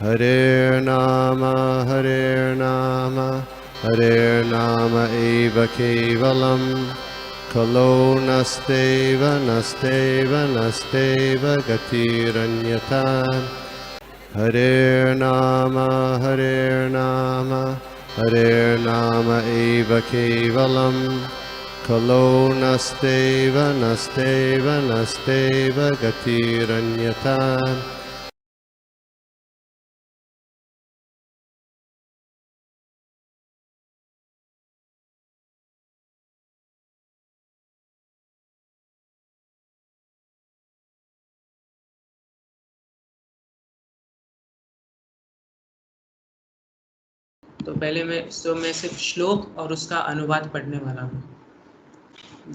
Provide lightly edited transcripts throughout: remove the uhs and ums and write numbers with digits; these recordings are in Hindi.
Hare Nama eva kevalam, kalo nasteva nasteva nasteva gatiranyata. Hare Nama eva kevalam, kalo nasteva nasteva nasteva gatiranyata. तो पहले मैं सिर्फ श्लोक और उसका अनुवाद पढ़ने वाला हूँ।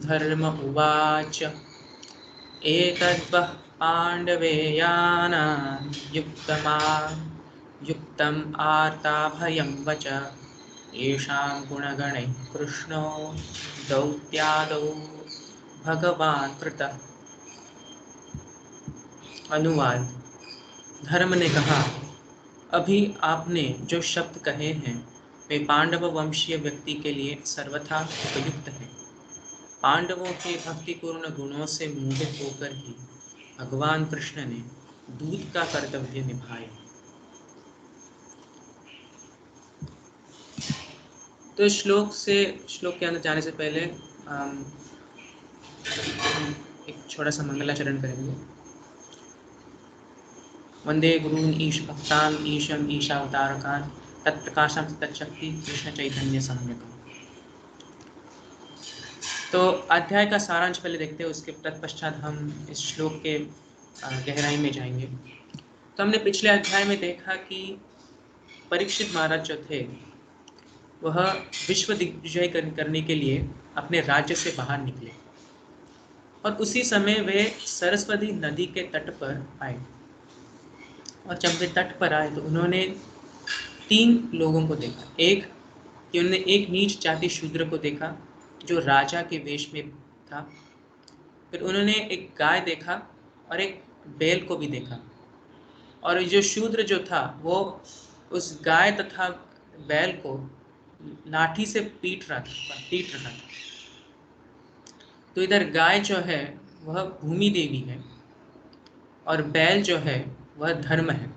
धर्म उवाच एतद्वः पाण्डवेयाना युक्तम् आर्ताभयं वच येषां गुणगणैः कृष्णो दौत्यादौ भगवान् कृतः। अनुवाद। धर्म ने कहा, अभी आपने जो शब्द कहे हैं वे पांडव वंशीय व्यक्ति के लिए सर्वथा उपयुक्त हैं। पांडवों के भक्तिपूर्ण गुणों से मोहित होकर ही भगवान कृष्ण ने दूत का कर्तव्य निभाया। तो श्लोक के अंदर जाने से पहले एक छोटा सा मंगलाचरण करेंगे। वंदे गुरून् ईश भक्तान् ईशम् ईशावतारकान् तत्प्रकाशं तत्शक्ति कृष्ण चैतन्य सम्यकम्। तो अध्याय का सारांश पहले देखते हैं, उसके तत्पश्चात हम इस श्लोक के गहराई में जाएंगे। तो हमने पिछले अध्याय में देखा कि परीक्षित महाराज जो थे वह विश्व दिग्विजय करने के लिए अपने राज्य से बाहर निकले और उसी समय वे सरस्वती नदी के तट पर आए। और जब वे तट पर आए तो उन्होंने 3 लोगों को देखा। एक कि उन्होंने एक नीच जाति शूद्र को देखा जो राजा के वेश में था। फिर उन्होंने एक गाय देखा और एक बैल को भी देखा। और जो शूद्र जो था वो उस गाय तथा बैल को लाठी से पीट रहा था। तो इधर गाय जो है वह भूमि देवी है और बैल जो है वह धर्म है।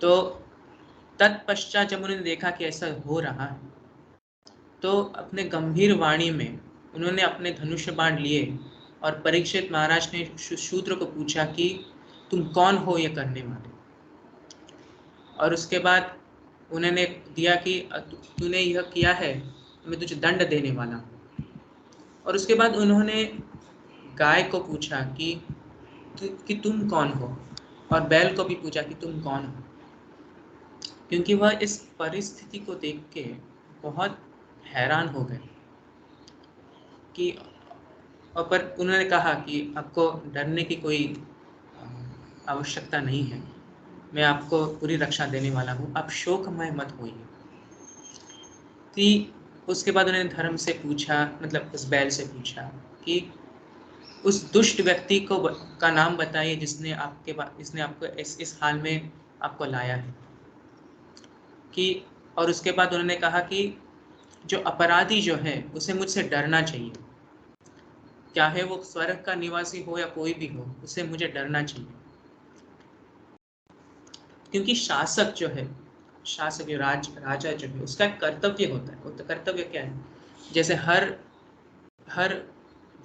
तो तत्पश्चात जब उन्होंने देखा कि ऐसा हो रहा है तो अपने गंभीर वाणी में उन्होंने अपने धनुष्य बाण लिए और परीक्षित महाराज ने शूद्र को पूछा कि तुम कौन हो ये करने वाले। और उसके बाद उन्होंने दिया कि तूने यह किया है, मैं तुझे दंड देने वाला हूँ। और उसके बाद उन्होंने गाय को पूछा कि तुम कौन हो, और बैल को भी पूछा कि तुम कौन हो, क्योंकि वह इस परिस्थिति को देख के बहुत हैरान हो गए कि पर उन्होंने कहा कि आपको डरने की कोई आवश्यकता नहीं है, मैं आपको पूरी रक्षा देने वाला हूँ, आप शोकमय मत होइए। कि उसके बाद उन्होंने धर्म से पूछा, मतलब उस बैल से पूछा कि उस दुष्ट व्यक्ति का नाम बताइए जिसने आपको इस हाल में आपको लाया है। कि और उसके बाद उन्होंने कहा कि जो अपराधी जो है उसे मुझसे डरना चाहिए, चाहे वो स्वर्ग का निवासी हो या कोई भी हो, उसे मुझे डरना चाहिए। क्योंकि शासक जो है, राजा जो है, उसका एक कर्तव्य होता है। वो तो कर्तव्य क्या है, जैसे हर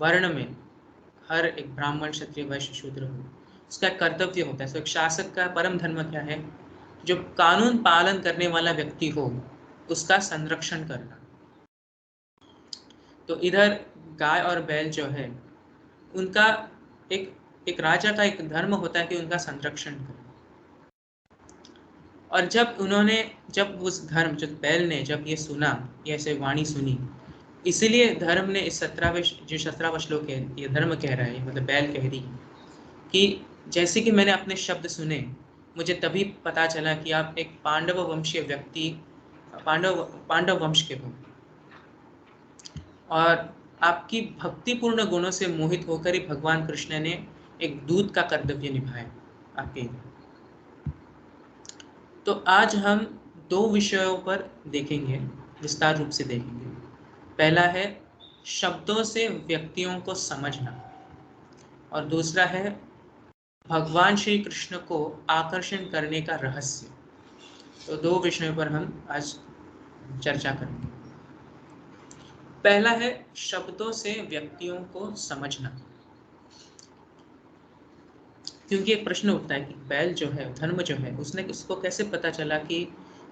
वर्ण में हर एक ब्राह्मण क्षत्रिय वैश्य शूद्र हो, उसका एक कर्तव्य होता है। तो एक शासक का परम धर्म क्या है, जो कानून पालन करने वाला व्यक्ति हो उसका संरक्षण करना। तो इधर गाय और बैल जो है उनका एक राजा का एक धर्म होता है कि उनका संरक्षण करे। और जब उस धर्म जो बैल ने जब ये सुना, ये ऐसे वाणी सुनी, इसीलिए धर्म ने इस 17वां श्लोक है, ये धर्म कह रहा है, मतलब बैल कह रही है कि जैसे कि मैंने अपने शब्द सुने, मुझे तभी पता चला कि आप एक पांडव वंशीय व्यक्ति, पांडव वंश के हो, और आपकी भक्तिपूर्ण गुणों से मोहित होकर ही भगवान कृष्ण ने एक दूत का कर्तव्य निभाया आपके। तो आज हम दो विषयों पर देखेंगे, विस्तार रूप से देखेंगे। पहला है शब्दों से व्यक्तियों को समझना, और दूसरा है भगवान श्री कृष्ण को आकर्षण करने का रहस्य। तो दो विषयों पर हम आज चर्चा करेंगे। पहला है शब्दों से व्यक्तियों को समझना। क्योंकि एक प्रश्न उठता है कि बैल जो है, धर्म जो है, उसको कैसे पता चला कि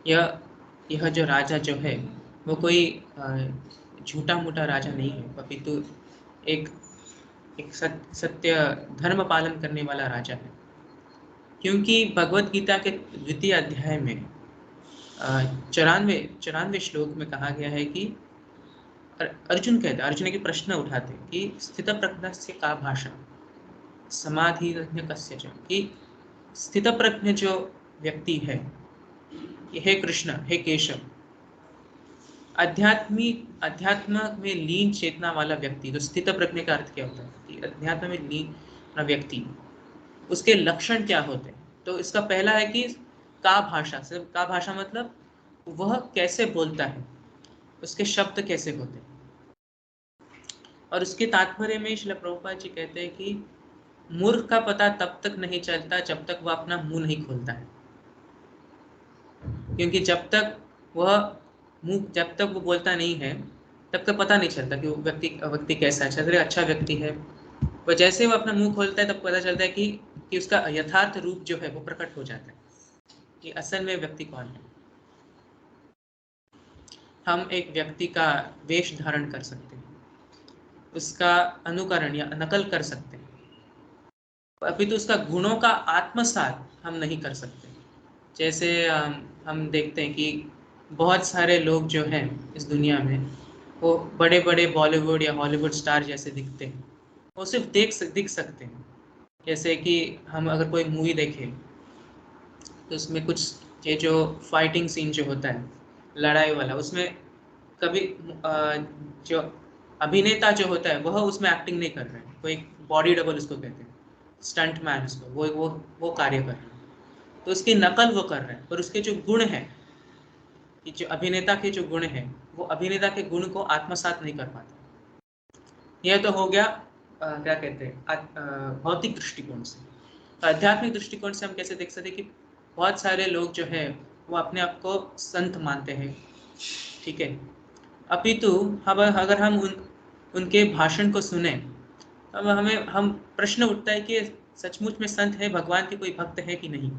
यह जो राजा जो है वो कोई झूठा मूठा राजा नहीं है, अपितु एक एक सत्य धर्म पालन करने वाला राजा है। क्योंकि भगवत गीता के 2य अध्याय में 94 श्लोक में कहा गया है कि अर्जुन के प्रश्न उठाते कि स्थित प्रज्ञस्य का भाषा समाधि कस्य च, कि स्थित प्रज्ञ जो व्यक्ति है, हे कृष्ण, हे केशव, अध्यात्म में लीन चेतना वाला व्यक्ति, तो स्थित प्रज्ञ का अर्थ क्या होता है कि अध्यात्म में लीन व्यक्ति, उसके लक्षण क्या होते हैं। तो इसका पहला है कि का भाषा, सिर्फ का भाषा मतलब वह कैसे बोलता है, उसके शब्द कैसे होते हैं। और उसके तात्पर्य में श्रील प्रभुपाद जी कहते हैं कि मूर्ख का पता तब तक नहीं चलता जब तक वह अपना मुंह नहीं खोलता है। क्योंकि जब तक वो बोलता नहीं है तब तक पता नहीं चलता कि वो व्यक्ति कैसा है, चल अच्छा व्यक्ति है। वह जैसे वो अपना मुंह खोलता है तब पता चलता है कि उसका यथार्थ रूप जो है वो प्रकट हो जाता है कि असल में व्यक्ति कौन है। हम एक व्यक्ति का वेश धारण कर सकते हैं, उसका अनुकरण या नकल कर सकते हैं, अभी तो उसका गुणों का आत्मसात हम नहीं कर सकते। जैसे हम देखते हैं कि बहुत सारे लोग जो हैं इस दुनिया में, वो बड़े बड़े बॉलीवुड या हॉलीवुड स्टार जैसे दिखते हैं, वो सिर्फ दिख सकते हैं। जैसे कि हम अगर कोई मूवी देखें तो उसमें कुछ ये जो फाइटिंग सीन जो होता है, लड़ाई वाला, उसमें कभी जो अभिनेता जो होता है वह उसमें एक्टिंग नहीं कर रहे हैं, कोई बॉडी डबल उसको कहते हैं, स्टंट मैन, उसको वो कार्य कर रहे हैं, तो उसकी नकल वो कर रहे हैं। पर उसके जो गुण हैं, कि जो अभिनेता के जो गुण हैं, वो अभिनेता के गुण को आत्मसात नहीं कर पाते। यह तो हो गया क्या कहते हैं भौतिक दृष्टिकोण से। तो आध्यात्मिक दृष्टिकोण से हम कैसे देख सकते हैं कि बहुत सारे लोग जो है वो अपने आप को संत मानते हैं, ठीक है, अपितु अगर हम उनके भाषण को सुने तब हम प्रश्न उठता है कि सचमुच में संत है, भगवान के कोई भक्त है कि नहीं।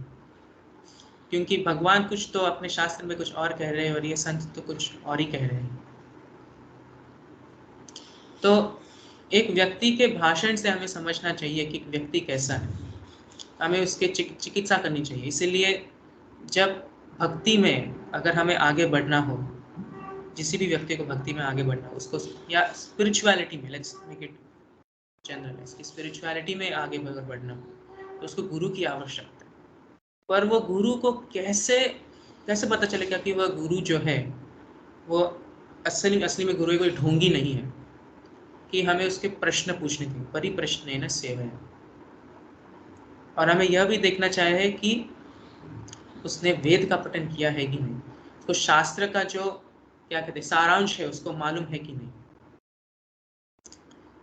क्योंकि भगवान कुछ तो अपने शास्त्र में कुछ और कह रहे हैं और ये संत तो कुछ और ही कह रहे हैं। तो एक व्यक्ति के भाषण से हमें समझना चाहिए कि व्यक्ति कैसा है, हमें उसके चिकित्सा करनी चाहिए। इसीलिए जब भक्ति में अगर हमें आगे बढ़ना हो, किसी भी व्यक्ति को भक्ति में आगे बढ़ना हो, उसको या स्पिरिचुअलिटी में, लेट्स मेक इट जनरलाइज, कि स्पिरिचुअलिटी में आगे बढ़ना हो तो उसको गुरु की आवश्यकता है। पर वो गुरु को कैसे पता चलेगा कि वह गुरु जो है वो असली में गुरु कोई ढोंगी नहीं है, कि हमें उसके प्रश्न पूछने थे, परिप्रश्नेन सेवया। और हमें यह भी देखना चाहिए कि उसने वेद का पठन किया है कि नहीं, उसको शास्त्र का जो क्या कहते हैं सारांश है उसको मालूम है कि नहीं।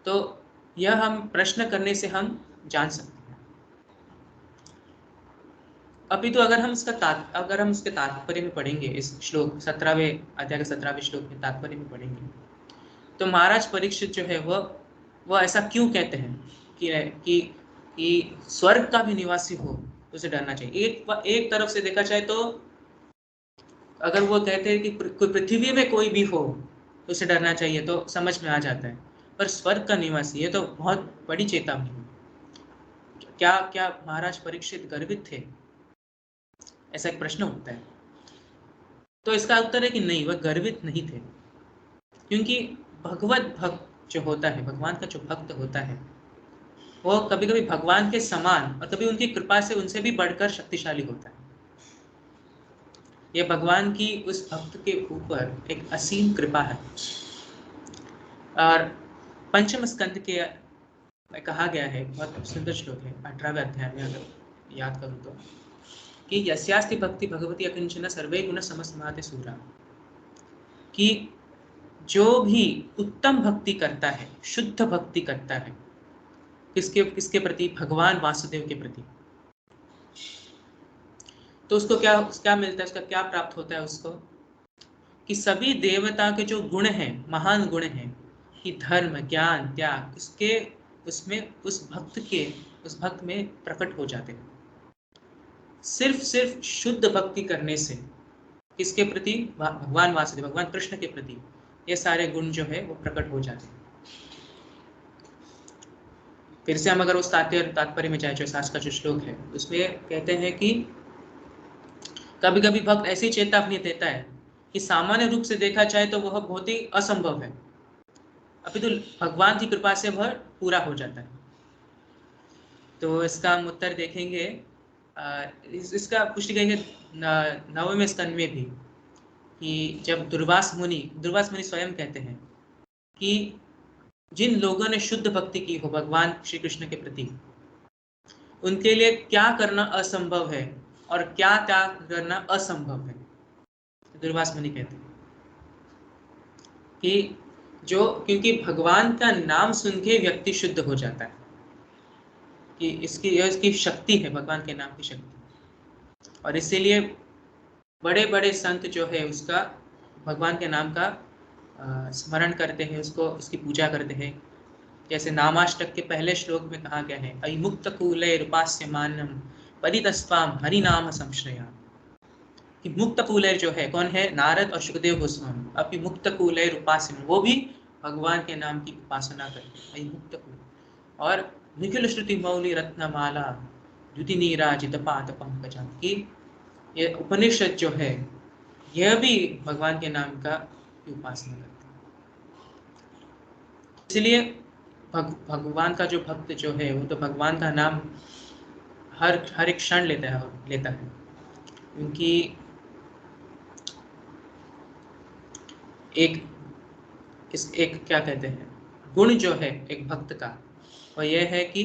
तो यह हम प्रश्न करने से हम जान सकते हैं। अभी तो अगर हम उसके तात्पर्य में पढ़ेंगे, इस श्लोक 17वें अध्याय के 17वें श्लोक में तात्पर्य में पढ़ेंगे, तो महाराज परीक्षित जो है वह ऐसा क्यों कहते हैं कि स्वर्ग का भी निवासी हो तो उसे डरना चाहिए। एक तरफ से देखा जाए तो अगर वो कहते हैं कि कोई पृथ्वी में कोई भी हो तो उसे डरना चाहिए, तो समझ में आ जाता है। पर स्वर्ग का निवासी, ये तो बहुत बड़ी चेतावनी है। क्या महाराज परीक्षित गर्वित थे, ऐसा एक प्रश्न उठता है। तो इसका उत्तर है कि नहीं, वह गर्वित नहीं थे। क्योंकि भगवत भक्त जो होता है, भगवान का जो भक्त होता है, वो कभी कभी भगवान के समान और कभी उनकी कृपा से उनसे भी बढ़कर शक्तिशाली होता है। यह भगवान की उस भक्त के ऊपर एक असीम कृपा है। और पंचम स्कंद के कहा गया है, बहुत सुंदर श्लोक है 18वें अध्याय में, अगर याद करूँ तो, कि यस्यास्ति भक्ति भगवती अकिंचन सर्वे गुण समसमाते सूरा, कि जो भी उत्तम भक्ति करता है, शुद्ध भक्ति करता है, किसके किसके प्रति? भगवान वासुदेव के प्रति, तो उसको क्या क्या मिलता है, उसका क्या प्राप्त होता है उसको? कि सभी देवता के जो गुण हैं, महान गुण हैं, कि धर्म, ज्ञान, त्याग, इसके उसमें उस भक्त में प्रकट हो जाते हैं। सिर्फ शुद्ध भक्ति करने से किसके प्रति? भगवान वासुदेव, भगवान कृष्ण के प्रति ये सारे गुण जो है वो प्रकट हो जाते हैं। फिर से हम अगर उस तात्पर्य में जाए, जो शास्त्र का जो श्लोक है, उसमें कहते हैं कि कभी कभी भक्त ऐसी चेतावनी देता है कि सामान्य रूप से देखा जाए तो वह बहुत ही असंभव है, अभी तो भगवान की कृपा से वह पूरा हो जाता है। तो इसका हम उत्तर देखेंगे, इसका पुष्टि करेंगे 9वें स्कंद में भी, कि जब दुर्वास मुनि स्वयं कहते हैं कि जिन लोगों ने शुद्ध भक्ति की हो भगवान श्री कृष्ण के प्रति, उनके लिए क्या करना असंभव है और क्या त्याग करना असंभव है। दुर्वास मुनि कहते हैं कि क्योंकि भगवान का नाम सुन के व्यक्ति शुद्ध हो जाता है, कि इसकी शक्ति है, भगवान के नाम की शक्ति, और इसीलिए बड़े बड़े संत जो है उसका, भगवान के नाम का स्मरण करते हैं, उसकी पूजा करते हैं। जैसे नामाष्टक के पहले श्लोक में कहा गया है, अयमुक्त कूले रूपास्यमानम परितस्वाम हरि नाम संश्रया, कि मुक्त कूलर जो है कौन है? नारद और सुखदेव गोस्वामी। अभी मुक्त कूलर उपासना, वो भी भगवान के नाम की उपासना करते हैं, मुक्त कूल। और निखिल श्रुति मौली रत्नमाला द्युति नीराजित पाद पंकजा, की ये उपनिषद जो है यह भी भगवान के नाम का उपासना करते हैं। इसलिए भगवान का जो भक्त जो है वो तो भगवान का नाम हर एक क्षण लेता है, क्योंकि एक क्या कहते हैं, गुण जो है एक भक्त का, वह यह है कि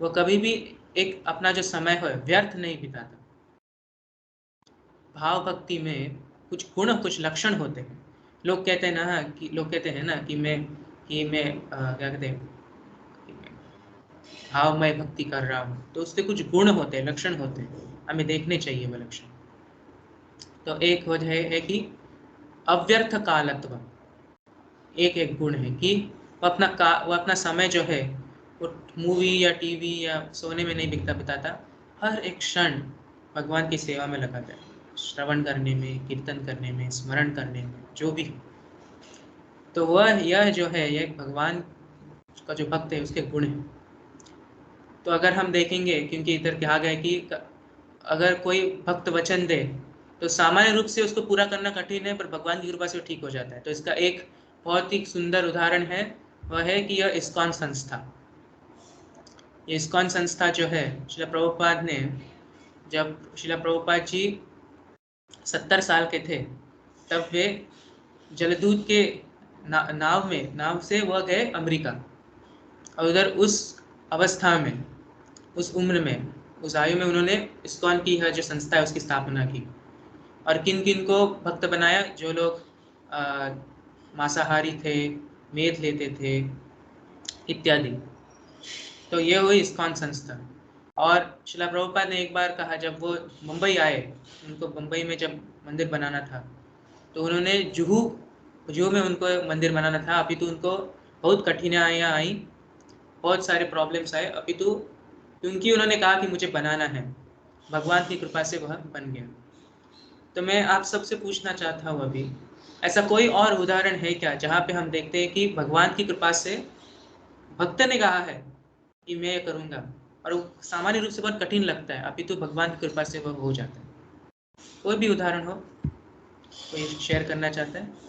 वह कभी भी एक अपना जो समय है व्यर्थ नहीं बिताता। भाव भक्ति में कुछ गुण, कुछ लक्षण होते हैं। लोग कहते हैं ना कि मैं क्या कहते हैं, भावमय भक्ति कर रहा हूँ, तो उसके कुछ गुण होते हैं, लक्षण होते हैं, हमें देखने चाहिए वो लक्षण। तो एक वजह है कि अव्यर्थ कालत्व, एक गुण है कि वो अपना समय जो है वो मूवी या टीवी या सोने में नहीं बिताता, हर एक क्षण भगवान की सेवा में लगाता है, श्रवण करने में, कीर्तन करने में, स्मरण करने में, जो भी। तो वह यह जो है, यह भगवान का जो भक्त है उसके गुण है। तो अगर हम देखेंगे, क्योंकि इधर कहा गया है कि अगर कोई भक्त वचन दे तो सामान्य रूप से उसको पूरा करना कठिन है, पर भगवान की कृपा से वो ठीक हो जाता है। तो इसका एक बहुत ही सुंदर उदाहरण है, वह है कि यह इस्कॉन संस्था। ये इस्कॉन संस्था जो है, श्रील प्रभुपाद ने, जब श्रील प्रभुपाद जी 70 साल के थे, तब वे जलदूत के नाव से वह गए अमेरिका, और उधर उस अवस्था में, उस उम्र में, उस आयु में उन्होंने इस्कॉन की जो संस्था है उसकी स्थापना की। और किन किन को भक्त बनाया? जो लोग मांसाहारी थे, मेद लेते थे इत्यादि। तो ये हुई इस्कॉन संस्था। और श्रील प्रभुपाद ने एक बार कहा, जब वो मुंबई आए, उनको मुंबई में जब मंदिर बनाना था, तो उन्होंने जुहू में उनको मंदिर बनाना था, अभी तो उनको बहुत कठिनाइयाँ आई, बहुत सारे प्रॉब्लम्स आए, अभी तो क्योंकि उन्होंने कहा कि मुझे बनाना है, भगवान की कृपा से वह बन गया। तो मैं आप सबसे पूछना चाहता हूँ, अभी ऐसा कोई और उदाहरण है क्या जहाँ पे हम देखते हैं कि भगवान की कृपा से भक्त ने कहा है कि मैं ये करूँगा, और वो सामान्य रूप से बहुत कठिन लगता है, अभी तो भगवान की कृपा से वह हो जाता है? कोई भी उदाहरण हो, कोई शेयर करना चाहता है?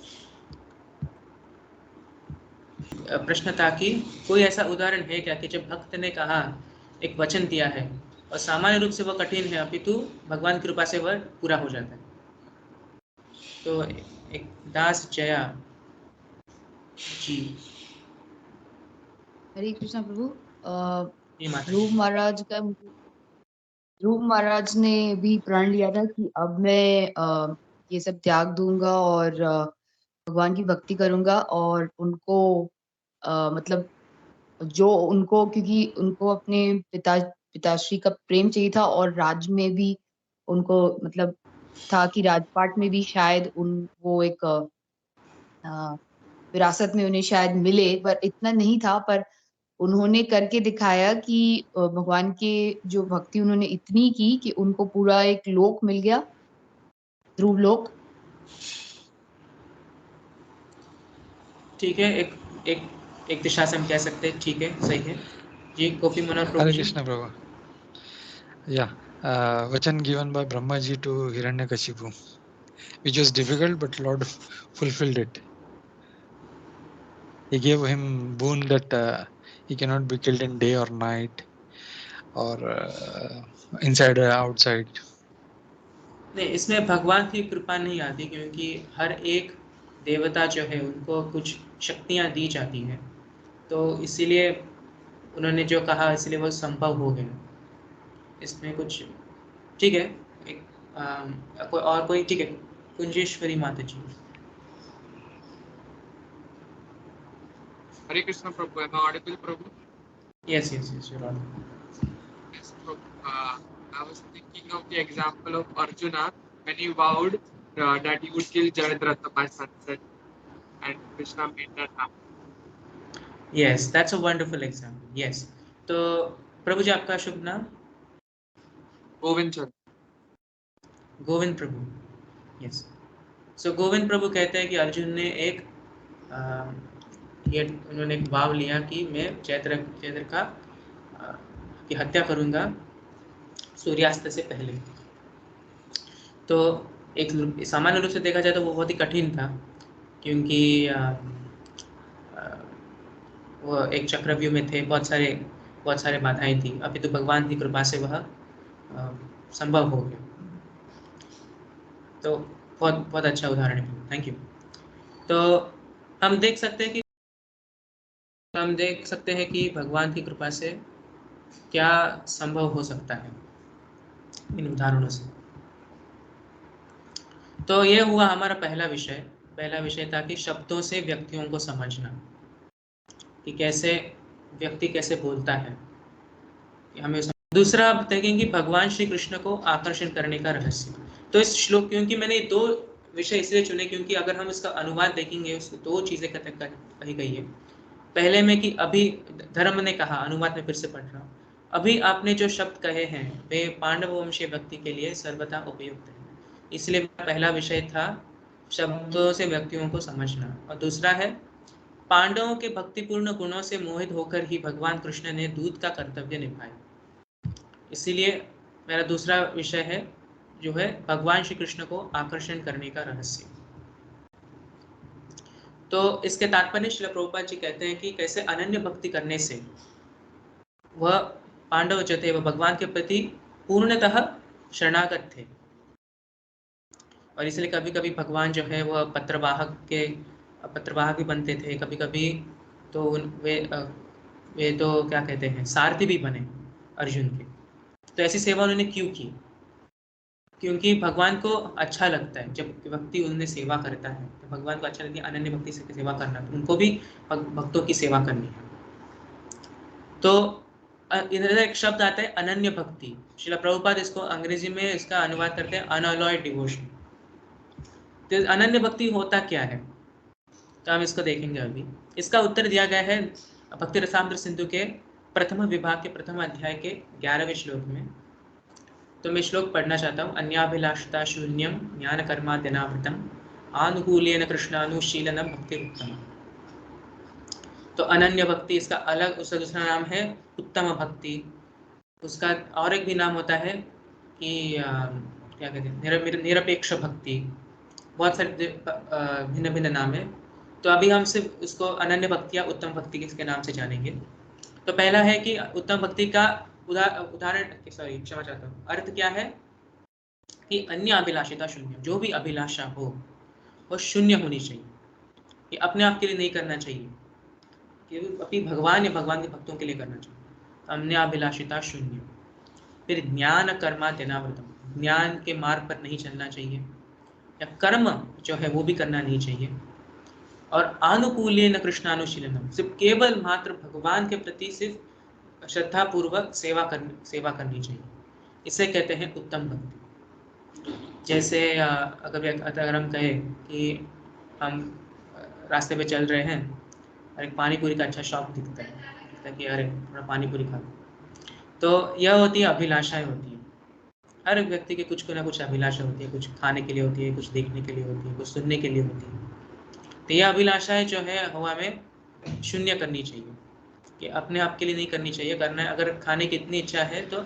प्रश्न था कि कोई ऐसा उदाहरण है क्या कि जब भक्त ने कहा, एक वचन दिया है, और सामान्य रूप से वह कठिन है, अपितु भगवान की कृपा से वह पूरा हो जाता है? तो एक दास जया जी। हरे कृष्णा प्रभु। जी माता ध्रुव जी। महाराज का ध्रुव महाराज ने भी प्रण लिया था कि अब मैं ये सब त्याग दूंगा और भगवान की भक्ति करूंगा और उनको मतलब जो उनको, क्योंकि उनको अपने पिताश्री का प्रेम चाहिए था और राज में भी उनको मतलब था कि राजपाट में भी शायद उन वो एक विरासत में उन्हें शायद मिले, पर इतना नहीं था। पर उन्होंने करके दिखाया कि भगवान के जो भक्ति उन्होंने इतनी की कि उनको पूरा एक लोक मिल गया, ध्रुव लोक। ठीक है, एक एक एक दिशा से हम कह सकते हैं, ठीक है, सही है जी। गोपी मनोहर प्रभु Hare ji. Krishna, Prabhu. Yeah, vachan given by Brahmaji to Hiranyakashipu, which was difficult, but Lord fulfilled it. He gave him boon that he cannot be killed in day or night, or inside or outside. नहीं, इसमें भगवान की कृपा नहीं आती, क्योंकि हर एक देवता जो है उनको कुछ शक्तियाँ दी जाती हैं, तो इसीलिए उन्होंने जो कहा इसलिए वो संभव हो गया। इसमें कुछ ठीक है। एक कोई और कोई, ठीक है, कुंजेश्वरी माता जी। Hare Krishna Prabhu, am I audible Prabhu? Yes, you're audible. Yes Prabhu. I was thinking of the example of Arjuna when he vowed that he would kill Jayadratha by sunset, and Krishna made that happen. Yes, that's a wonderful example. Yes. तो प्रभु जी आपका शुभ नाम? गोविंद चंद्र। गोविंद प्रभु। Yes. So गोविंद प्रभु कहते हैं कि अर्जुन ने एक उन्होंने एक भाव लिया कि मैं जयद्रथ की हत्या करूंगा सूर्यास्त से पहले। तो एक सामान्य रूप से देखा जाए तो वो बहुत ही कठिन था, क्योंकि वो एक चक्रव्यूह में थे, बहुत सारे बाधाएं थी। अभी तो भगवान की कृपा से वह संभव हो गया। तो बहुत अच्छा उदाहरण है, थैंक यू। तो हम देख सकते हैं कि भगवान की कृपा से क्या संभव हो सकता है इन उदाहरणों से। तो ये हुआ हमारा पहला विषय था कि शब्दों से व्यक्तियों को समझना, कि कैसे व्यक्ति कैसे बोलता है, कि हमें दूसरा आप देखेंगे भगवान श्री कृष्ण को आकर्षण करने का रहस्य। तो इस श्लोक, क्योंकि मैंने दो विषय इसलिए चुने क्योंकि अगर हम इसका अनुवाद देखेंगे उसमें दो चीजें कही गई है। पहले में कि अभी धर्म ने कहा, अनुवाद में फिर से पढ़ रहा हूँ, अभी आपने जो शब्द कहे हैं वे पांडव वंशीय व्यक्ति के लिए सर्वथा उपयुक्त है। इसलिए पहला विषय था शब्दों से व्यक्तियों को समझना, और दूसरा है पांडवों के भक्तिपूर्ण गुणों से मोहित होकर ही भगवान कृष्ण ने दूत का कर्तव्य निभाया। इसीलिए मेरा दूसरा विषय है जो है भगवान श्री कृष्ण को आकर्षण करने का रहस्य। तो इसके तात्पर्य श्रील प्रभुपाद जी कहते हैं कि कैसे अनन्य भक्ति करने से वह पांडव जो थे वह भगवान के प्रति पूर्णतः शरणागत थे, और इसलिए कभी कभी भगवान जो है वह पत्रवाहक भी बनते थे, कभी कभी तो वे तो क्या कहते हैं सारथी भी बने अर्जुन के। तो ऐसी सेवा उन्होंने क्यों की? क्योंकि भगवान को अच्छा लगता है जब व्यक्ति उनमें सेवा करता है, तो भगवान को अच्छा लगता है अनन्य भक्ति से सेवा करना, तो उनको भी भक्तों की सेवा करनी है। तो इधर एक शब्द आता है अनन्य भक्ति। श्रील प्रभुपाद इसको अंग्रेजी में इसका अनुवाद करते हैं अनअलॉयड डिवोशन। तो अनन्य भक्ति होता क्या है, तो हम इसको देखेंगे अभी। इसका उत्तर दिया गया है भक्ति रसामृत सिंधु के प्रथम विभाग के प्रथम अध्याय के 11वें श्लोक में। तो मैं श्लोक पढ़ना चाहता हूँ। अन्याभिलाषता शून्यम ज्ञान कर्माद्यनावृतम आनुकूल्येन कृष्णानुशीलनम भक्ति उत्तम। तो अनन्य भक्ति इसका अलग, उसका दूसरा नाम है उत्तम भक्ति। उसका और एक भी नाम होता है कि क्या कहते हैं निरपेक्ष भक्ति। बहुत सारे भिन्न भिन्न नाम है। तो अभी हम सिर्फ उसको अनन्य भक्ति या उत्तम भक्ति के नाम से जानेंगे। तो पहला है कि उत्तम भक्ति का क्षमा चाहता हूँ, अर्थ क्या है कि अन्य अभिलाषिता शून्य, जो भी अभिलाषा हो वो शून्य होनी चाहिए, ये अपने आप के लिए नहीं करना चाहिए, कि अपनी भगवान या भगवान के भक्तों के लिए करना चाहिए। अन्य अभिलाषिता शून्य। फिर ज्ञान कर्मा तेनाव्रतम, ज्ञान के मार्ग पर नहीं चलना चाहिए, या कर्म जो है वो भी करना नहीं चाहिए, और आनुकूल्येन कृष्णानुशीलनम, सिर्फ केवल मात्र भगवान के प्रति सिर्फ श्रद्धा पूर्वक सेवा करनी चाहिए। इसे कहते हैं उत्तम भक्ति। जैसे अगर हम कहें कि हम रास्ते पे चल रहे हैं और एक पानी पूरी का अच्छा शॉप दिखता है कि अरे थोड़ा पानी पूरी खा लो, तो यह होती है अभिलाषाएं होती है। हर व्यक्ति के कुछ ना कुछ अभिलाषा होती है, कुछ खाने के लिए होती है, कुछ देखने के लिए होती है, कुछ सुनने के लिए होती है। तो यह अभिलाषाएं जो है हवा में शून्य करनी चाहिए, कि अपने आप के लिए नहीं करनी चाहिए। करना है अगर खाने की इतनी इच्छा है तो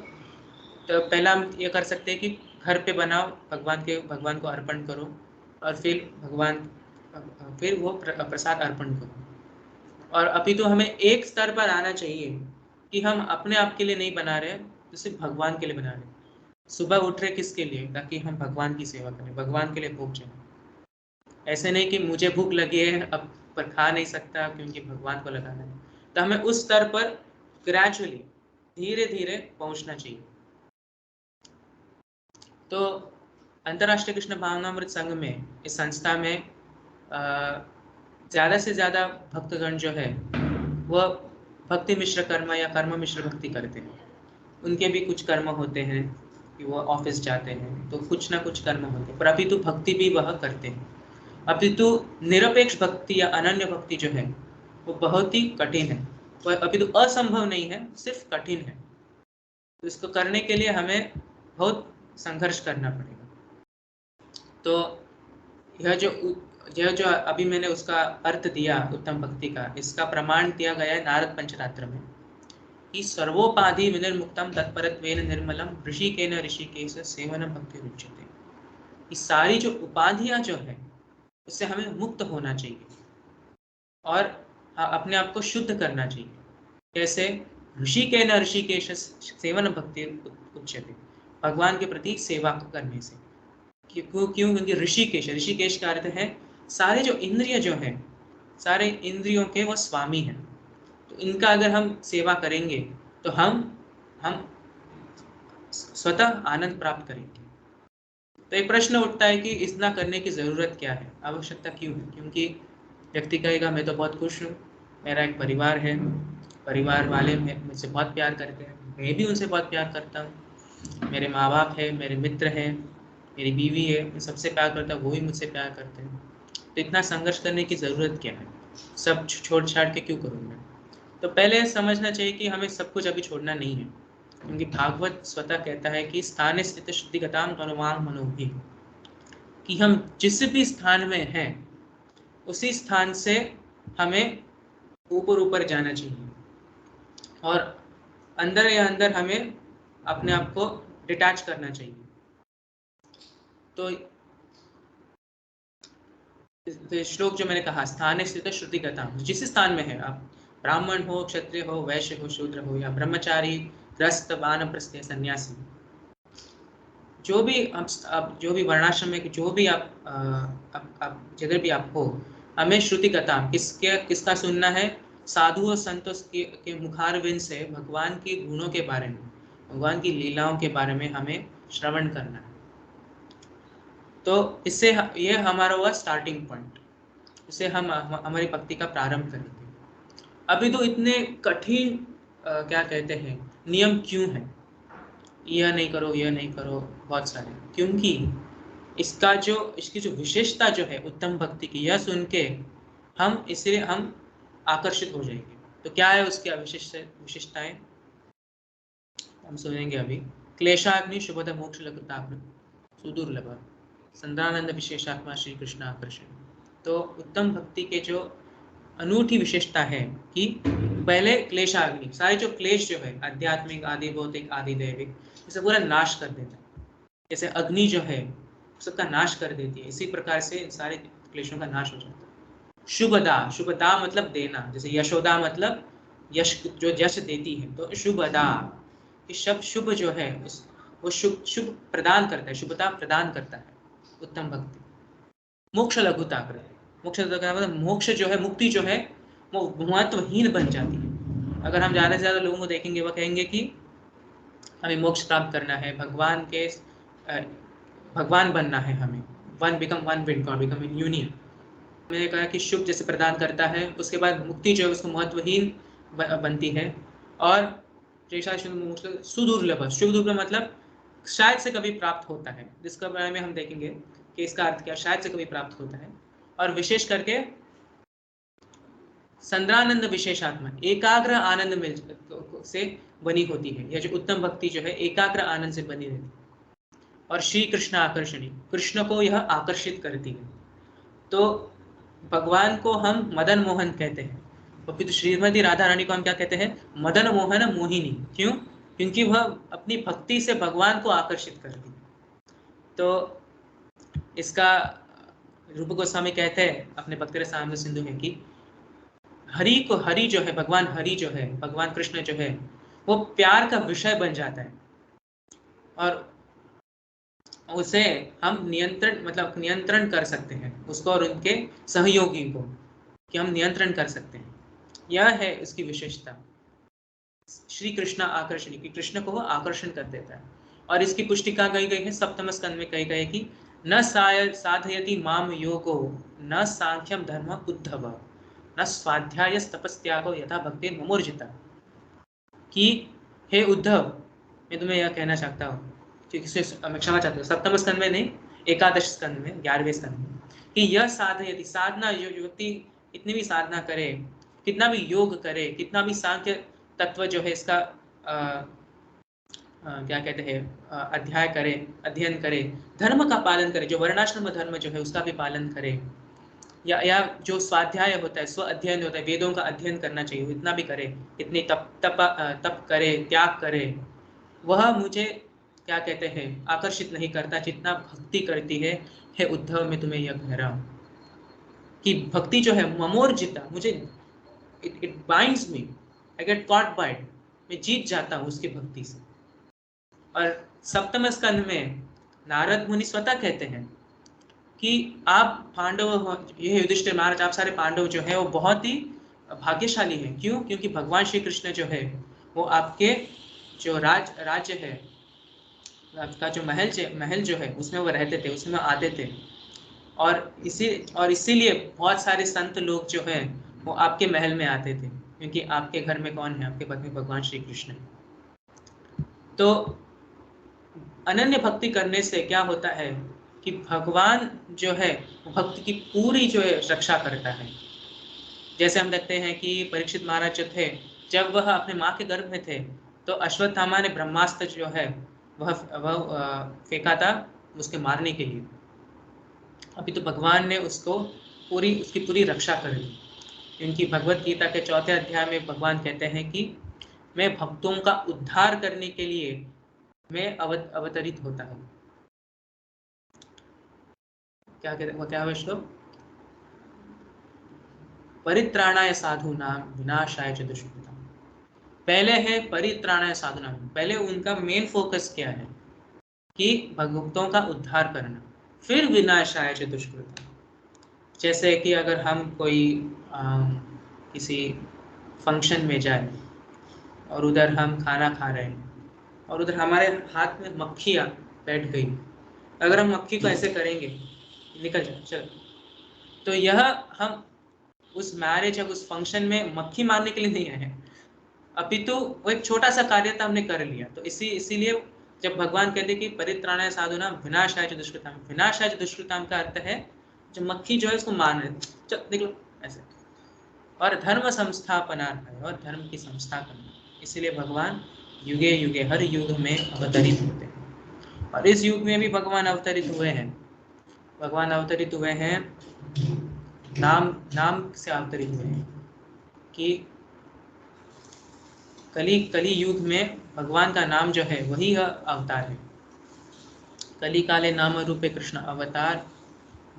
पहला हम ये कर सकते हैं कि घर पे बनाओ, भगवान को अर्पण करो, और फिर वो प्रसाद अर्पण करो। और अभी तो हमें एक स्तर पर आना चाहिए कि हम अपने आप के लिए नहीं बना रहे, तो सिर्फ भगवान के लिए बना रहे। सुबह उठ रहे किसके लिए? ताकि हम भगवान की सेवा करें, भगवान के लिए भूख जाए। ऐसे नहीं कि मुझे भूख लगी है अब पर खा नहीं सकता क्योंकि भगवान को लगाना है। तो हमें उस स्तर पर ग्रेजुअली धीरे धीरे पहुंचना चाहिए। तो अंतर्राष्ट्रीय कृष्ण भावनामृत संघ में, इस संस्था में ज़्यादा से ज़्यादा भक्तगण जो है वह भक्ति मिश्र कर्म या कर्म मिश्र भक्ति करते हैं। उनके भी कुछ कर्म होते हैं कि वो ऑफिस जाते हैं, तो कुछ ना कुछ कर्म होते हैं, पर अभी तो भक्ति भी वह करते हैं। अभी तो निरपेक्ष भक्ति या अनन्य भक्ति जो है वो बहुत ही कठिन है, वह अभी तो असंभव नहीं है, सिर्फ कठिन है। तो इसको करने के लिए हमें बहुत संघर्ष करना पड़ेगा। तो यह जो अभी मैंने उसका अर्थ दिया उत्तम भक्ति का, इसका प्रमाण दिया गया है नारद पंचरात्र में कि सर्वोपाधि विनिर्मुक्तम तत्परत्वेन निर्मलम ऋषिकेन ऋषिकेश सेवनम भक्ति रुच्यते। ये सारी जो उपाधियां जो है उससे हमें मुक्त होना चाहिए और अपने आप को शुद्ध करना चाहिए। जैसे ऋषिकेन ऋषिकेश सेवन भक्ति उच्यते, भगवान के प्रति सेवा करने से। क्यों? क्योंकि ऋषिकेश का अर्थ है सारे जो इंद्रिय जो है, सारे इंद्रियों के वो स्वामी हैं। तो इनका अगर हम सेवा करेंगे तो हम स्वतः आनंद प्राप्त करेंगे। तो एक प्रश्न उठता है कि इतना करने की ज़रूरत क्या है, आवश्यकता क्यों है? क्योंकि व्यक्ति कहेगा मैं तो बहुत खुश हूँ, मेरा एक परिवार है, परिवार वाले मुझसे बहुत प्यार करते हैं, मैं भी उनसे बहुत प्यार करता हूँ, मेरे माँ बाप है, मेरे मित्र हैं, मेरी बीवी है, मैं सबसे प्यार करता हूँ, वो भी मुझसे प्यार करते हैं। तो इतना संघर्ष करने की ज़रूरत क्या है? सब छोड़ छाड़ के क्यों करूँ मैं? तो पहले समझना चाहिए कि हमें सब कुछ अभी छोड़ना नहीं है, क्योंकि भागवत स्वतः कहता है कि स्थाने स्थित शुद्धिगताम तनुवांग मनोभि, कि हम जिस भी स्थान में हैं उसी स्थान से हमें ऊपर जाना चाहिए और अंदर हमें अपने आप को डिटैच करना चाहिए। तो श्लोक जो मैंने कहा, स्थाने स्थित शुद्धिगताम, जिस स्थान में है, आप ब्राह्मण हो, क्षत्रिय हो, वैश्य हो, शूद्र हो, या ब्रह्मचारी, ग्रस्त, वानप्रस्थ, सन्यासी, जो भी वर्णाश्रम में जो भी आप जिधर भी आप हो, हमें श्रुतिगताम, किसका सुनना है? साधु और संतों के मुखारविंद से भगवान के गुणों के बारे में, भगवान की लीलाओं के बारे में हमें श्रवण करना है। तो इससे ये हमारा हुआ स्टार्टिंग पॉइंट, इससे हम हमारी भक्ति का प्रारंभ करेंगे। अभी तो इतने कठिन क्या कहते हैं नियम क्यों हैं? यह नहीं करो, यह नहीं करो, बहुत सारे, क्योंकि इसकी जो विशेषता जो है उत्तम भक्ति की, यह सुन के हम आकर्षित हो जाएंगे। तो क्या है उसकी विशेषताएं? हम सुनेंगे अभी। क्लेशाग्नि शुभद मोक्ष लघुताग्नि सुदुर्लभ संदानंद विशेषात्मा श्री कृष्ण आकर्षण। तो उत्तम भक्ति के जो अनूठी विशेषता है कि पहले क्लेशाग्नि, सारे जो क्लेश जो है आध्यात्मिक, आदि भौतिक, आदि दैविक, इसे पूरा नाश कर देता है। जैसे अग्नि जो है सबका नाश कर देती है, इसी प्रकार से सारे क्लेशों का नाश हो जाता है। शुभदा मतलब देना, जैसे यशोदा मतलब यश, जो यश देती है, तो शुभदा कि शब्द शुभ जो है वो शुभ प्रदान करता है, शुभता प्रदान करता है उत्तम भक्ति। मोक्ष लघुताग्र, मोक्ष मतलब मोक्ष जो है, मुक्ति जो है वो महत्वहीन बन जाती है। अगर हम ज़्यादा से ज़्यादा लोगों को देखेंगे, वह कहेंगे कि हमें मोक्ष प्राप्त करना है, भगवान बनना है हमें, one become one with God, become in union. मैंने कहा कि शुभ जैसे प्रदान करता है, उसके बाद मुक्ति जो है उसको महत्वहीन बनती है। और सुदुर्लभ, शुभ दुर्लभ मतलब शायद से कभी प्राप्त होता है, जिसके बारे में हम देखेंगे कि इसका अर्थ क्या, शायद से कभी प्राप्त होता है। और विशेष करके संद्रानंद विशेषात्मा, एकाग्र आनंद मिल से बनी होती है। यह जो उत्तम भक्ति जो है एकाग्र आनंद से बनी रहती है। और श्री कृष्ण आकर्षणी, कृष्ण को यह आकर्षित करती है। तो भगवान को हम मदन मोहन कहते हैं, तो श्रीमती राधा रानी को हम क्या कहते हैं, मदन मोहन मोहिनी। क्यों? क्योंकि वह अपनी भक्ति से भगवान को आकर्षित करती है। तो इसका रूप गोस्वामी कहते हैं अपने भक्ति रसामृत सिंधु में कि हरि को, हरि जो है, भगवान हरि जो है, भगवान कृष्ण जो है, वो प्यार का विषय बन जाता है। और उसे हम नियंत्रण कर सकते हैं, उसको और उनके सहयोगी को, कि हम नियंत्रण कर सकते हैं। यह है उसकी विशेषता, श्री कृष्ण आकर्षणी, कि कृष्ण को वो आकर्षण कर देता है। और इसकी पुष्टि कहाँ गई है, सप्तम स्कंद में कही गई कि न साधयति माम योगो न सांख्यम धर्म उद्धव न स्वाध्याय तपस्त्यागो यथा भक्ति मुमूर्जिता। कि हे उद्धव, मैं तुम्हें यह कहना चाहता हूँ, मैं क्षमा चाहता हूँ, सप्तम स्कंद में नहीं, एकादश स्कंद में, 11वें स्कंद में, कि यह साधयति, साधना, जो व्यक्ति इतनी भी साधना करे, कितना भी योग करे, कितना भी सांख्य तत्व जो है इसका क्या कहते हैं अध्ययन करे, धर्म का पालन करे, जो वर्णाश्रम धर्म जो है उसका भी पालन करे, या जो स्वाध्याय होता है, स्व अध्ययन होता है, वेदों का अध्ययन करना चाहिए, इतना भी करे, इतनी तप करे, त्याग करे, वह मुझे क्या कहते हैं आकर्षित नहीं करता जितना भक्ति करती है। हे उद्धव, मैं तुम्हें यह कह रहा हूँ कि भक्ति जो है ममोर्जिता, मुझे it binds me, I get caught by it, मैं जीत जाता हूँ उसकी भक्ति से। और सप्तम स्कंद में नारद मुनि स्वतः कहते हैं कि आप पांडव, ये युधिष्ठिर महाराज, आप सारे पांडव जो है वो बहुत ही भाग्यशाली हैं। क्यों? क्योंकि भगवान श्री कृष्ण जो है वो आपके जो राज्य है, आपका जो महल जो है उसमें वो रहते थे, उसमें आते थे। और इसीलिए बहुत सारे संत लोग जो है वो आपके महल में आते थे, क्योंकि आपके घर में कौन है, आपके पत्नी भगवान श्री कृष्ण। तो अनन्य भक्ति करने से क्या होता है कि भगवान जो है भक्ति की पूरी जो है रक्षा करता है। जैसे हम देखते हैं कि परीक्षित महाराज जो थे, जब वह अपने माँ के गर्भ में थे, तो अश्वत्थामा ने ब्रह्मास्त्र जो है वह फेंका था उसके मारने के लिए। अभी तो भगवान ने उसकी पूरी रक्षा कर दी, क्योंकि भगवत गीता के 4 अध्याय में भगवान कहते हैं कि मैं भक्तों का उद्धार करने के लिए मैं अवतरित होता हूँ। क्या है श्लोक? परित्राणाय साधूनां विनाशाय च दुष्कृतां। पहले है परित्राणाय साधूनां, पहले उनका मेन फोकस क्या है कि भक्तों का उद्धार करना, फिर विनाशाय च दुष्कृतां। जैसे कि अगर हम कोई किसी फंक्शन में जाए और उधर हम खाना खा रहे हैं और उधर हमारे हाथ में मक्खियाँ बैठ गई, अगर हम मक्खी को ऐसे करेंगे, निकल जाए चल, तो यह हम उस मैरिज या उस फंक्शन में मक्खी मारने के लिए नहीं आए हैं, अपितु वो एक छोटा सा कार्य था, हमने कर लिया। तो इसीलिए जब भगवान कहते कि परित्राणाय साधूनां विनाशाय च दुष्कृतां, विनाशाय च दुष्कृतां का अर्थ है जो मक्खी जो है उसको मारने, चल निकलो ऐसे। और धर्म संस्थापना है, और धर्म की संस्था करना। इसीलिए भगवान युगे युगे हर युग में अवतरित होते हैं, और इस युग में भी भगवान अवतरित हुए हैं। भगवान अवतरित हुए हैं नाम से अवतरित हुए हैं कि कली युग में भगवान का नाम जो है वही अवतार है। कली काले नाम रूपे कृष्ण अवतार,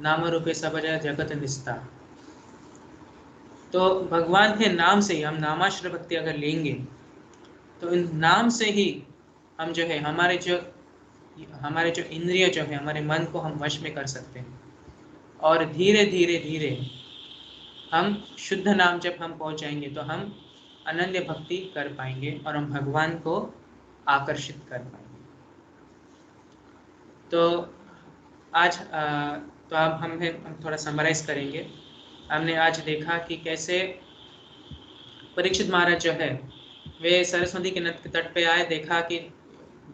नाम रूपे सब जगत निस्तार। तो भगवान के नाम से ही हम नामाश्रय भक्ति अगर लेंगे तो इन नाम से ही हम जो है हमारे जो इंद्रिय जो है, हमारे मन को हम वश में कर सकते हैं, और धीरे धीरे हम शुद्ध नाम जब हम पहुंच जाएंगे तो हम अनन्य भक्ति कर पाएंगे और हम भगवान को आकर्षित कर पाए। तो आज तो अब हम थोड़ा समराइज करेंगे। हमने आज देखा कि कैसे परीक्षित महाराज जो है वे सरस्वती के नद के तट पे आए, देखा कि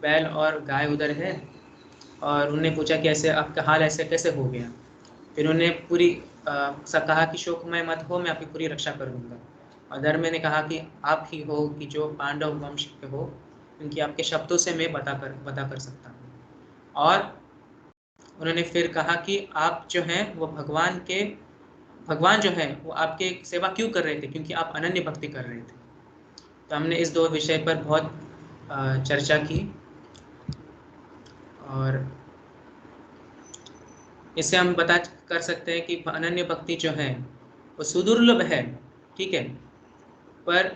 बैल और गाय उधर है और उन्होंने पूछा कि ऐसे आपका हाल ऐसे कैसे हो गया। फिर उन्होंने पूरी सब कहा कि शोकमय मत हो, मैं आपकी पूरी रक्षा करूँगा। और धर्म ने कहा कि आप ही हो कि जो पांडव वंश के हो, उनकी आपके शब्दों से मैं बता कर सकता हूँ। और उन्होंने फिर कहा कि आप जो हैं वो भगवान जो है वो आपके सेवा क्यों कर रहे थे, क्योंकि आप अनन्य भक्ति कर रहे थे। तो हमने इस दो विषय पर बहुत चर्चा की और इससे हम बता कर सकते हैं कि अनन्य भक्ति जो है वो सुदुर्लभ है, ठीक है, पर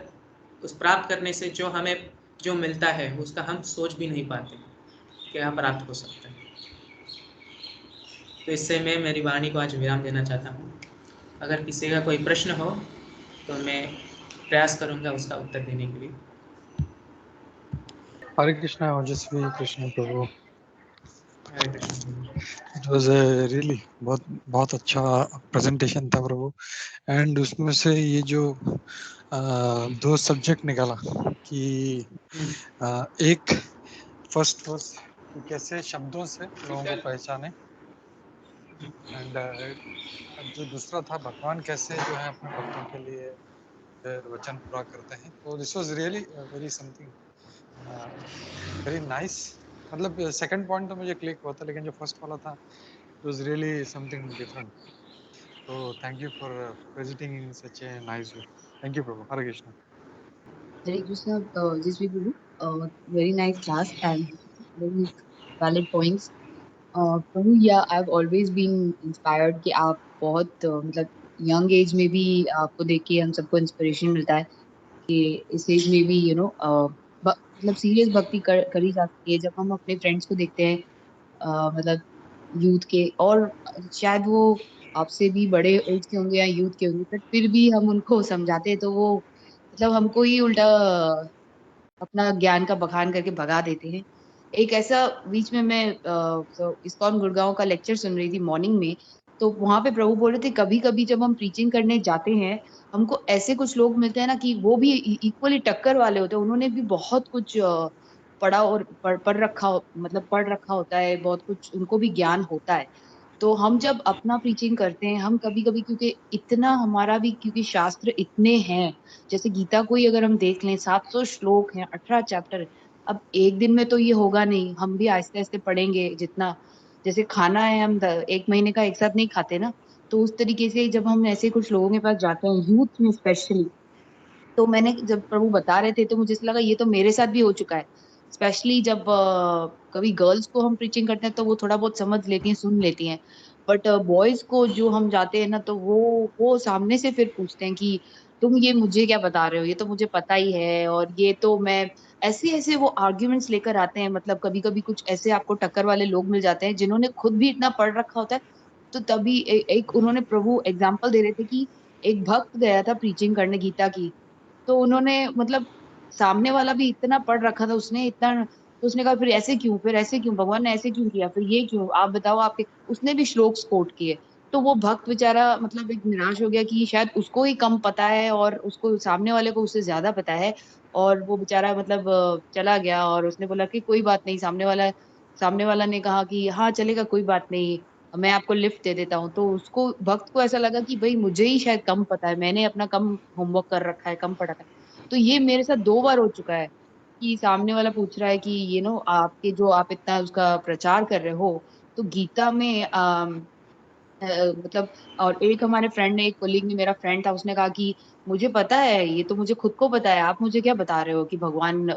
उस प्राप्त करने से जो हमें जो मिलता है उसका हम सोच भी नहीं पाते क्या प्राप्त हो सकता है। तो इससे मैं मेरी वाणी को आज विराम देना चाहता हूँ। अगर किसी का कोई प्रश्न हो तो मैं प्रयास करूँगा उसका उत्तर देने के लिए। हरे कृष्णा ओजस्वी कृष्ण प्रभु। हरे कृष्ण। इट वाज रियली बहुत अच्छा प्रेजेंटेशन था प्रभु। एंड उसमें से ये जो दो सब्जेक्ट निकाला कि एक फर्स्ट वर्स कैसे शब्दों से लोगों को पहचाने, एंड जो दूसरा था भगवान कैसे जो है अपने भक्तों के लिए वचन पूरा करते हैं। तो this was really very something very nice. मतलब सेकंड पॉइंट तो मुझे क्लिक हुआ था, लेकिन जो फर्स्ट वाला था it was really something different. तो thank you for presenting in such a nice way. Thank you प्रभु। Hare Krishna. Hare Krishna, Jisvi Guru, very nice class and very valid points. प्रभु, या I have always been inspired कि आप बहुत मतलब यंग एज में भी आपको देख के हम सबको इंस्पिरेशन मिलता है कि इस एज में भी मतलब सीरियस भक्ति करी जा सकती है। जब हम अपने फ्रेंड्स को देखते हैं मतलब यूथ के, और शायद वो आपसे भी बड़े एज के होंगे या यूथ के होंगे, बट फिर भी हम उनको समझाते हैं तो वो मतलब हमको ही उल्टा अपना ज्ञान का बखान करके भगा देते हैं। एक ऐसा बीच में मैं इस्कॉन गुड़गांव का लेक्चर सुन रही थी मॉर्निंग में, तो वहां पे प्रभु बोल रहे थे कभी कभी जब हम प्रीचिंग करने जाते हैं, हमको ऐसे कुछ लोग मिलते हैं ना कि वो भी इक्वली टक्कर वाले होते हैं। उन्होंने भी बहुत कुछ पढ़ा और पढ़ रखा होता है, बहुत कुछ उनको भी ज्ञान होता है। तो हम जब अपना प्रीचिंग करते हैं, हम कभी-कभी क्योंकि इतना हमारा भी क्योंकि शास्त्र इतने हैं, जैसे गीता को ही अगर हम देख लें 700 श्लोक हैं, 18 चैप्टर है। अब एक दिन में तो ये होगा नहीं, हम भी आहिस्ते-आहिस्ते पढ़ेंगे जितना, जैसे खाना है हम 1 महीने का एक साथ नहीं खाते ना, तो उस तरीके से जब हम ऐसे कुछ लोगों के पास जाते हैं, यूथ में स्पेशली, तो मैंने जब प्रभु बता रहे थे तो मुझे ऐसा लगा ये तो मेरे साथ भी हो चुका है। स्पेशली जब कभी गर्ल्स को हम प्रीचिंग करते हैं तो वो थोड़ा बहुत समझ लेती हैं, सुन लेती हैं। बट बॉयज़ को जो हम जाते हैं ना तो वो सामने से फिर पूछते हैं कि तुम ये मुझे क्या बता रहे हो? ये तो मुझे पता ही है, और ये तो मैं ऐसे-ऐसे वो आर्गुमेंट्स लेकर आते हैं। मतलब कभी-कभी कुछ ऐसे आपको टक्कर वाले लोग मिल जाते हैं जिन्होंने खुद भी इतना पढ़ रखा होता है। तो तभी एक उन्होंने प्रभु एग्जाम्पल दे रहे थे कि एक भक्त गया था प्रीचिंग करने गीता की, तो उन्होंने मतलब सामने वाला भी इतना पढ़ रखा था उसने, इतना, तो उसने कहा फिर ऐसे क्यों? फिर ऐसे क्यों? भगवान ने ऐसे क्यों किया? फिर ये क्यों? आप बताओ आपके, उसने भी श्लोक्स कोट किए। तो वो भक्त बेचारा मतलब एक निराश हो गया कि शायद उसको ही कम पता है और उसको सामने वाले को उससे ज़्यादा पता है, और वो बेचारा मतलब चला गया और उसने बोला कि कोई बात नहीं। सामने वाला ने कहा कि हाँ, चलेगा, कोई बात नहीं, मैं आपको लिफ्ट दे देता हूँ। तो उसको भक्त को ऐसा लगा कि भई मुझे ही शायद कम पता है, मैंने अपना कम होमवर्क कर रखा है, कम पढ़ा था। तो ये मेरे साथ 2 बार हो चुका है कि सामने वाला पूछ रहा है कि आपके जो आप इतना उसका प्रचार कर रहे हो, तो गीता में मतलब, और एक हमारे फ्रेंड ने, एक कोलीग ने, मेरा फ्रेंड था, उसने कहा कि मुझे पता है, ये तो मुझे खुद को पता है, आप मुझे क्या बता रहे हो कि भगवान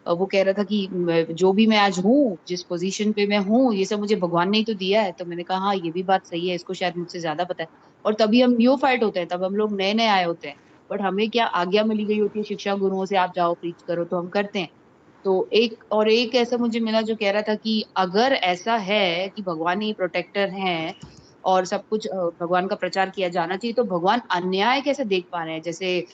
वो कह रहा था कि जो भी मैं आज हूँ, जिस पोज़ीशन पे मैं हूँ, ये सब मुझे भगवान ने ही तो दिया है। तो मैंने कहा हाँ, ये भी बात सही है, इसको शायद मुझसे ज़्यादा पता है। और तभी हम न्यूफ़ाइट होते हैं, तब हम लोग नए-नए आए होते हैं। बट हमें क्या आज्ञा मिली गई होती है शिक्षा गुरुओं से, आप जाओ प्रीच करो, तो हम करते हैं। तो एक ऐसा मुझे मिला जो कह रहा था कि अगर ऐसा है कि भगवान ही प्रोटेक्टर हैं और सब कुछ भगवान का प्रचार किया जाना चाहिए, तो भगवान अन्याय कैसे देख पा रहे हैं? जैसे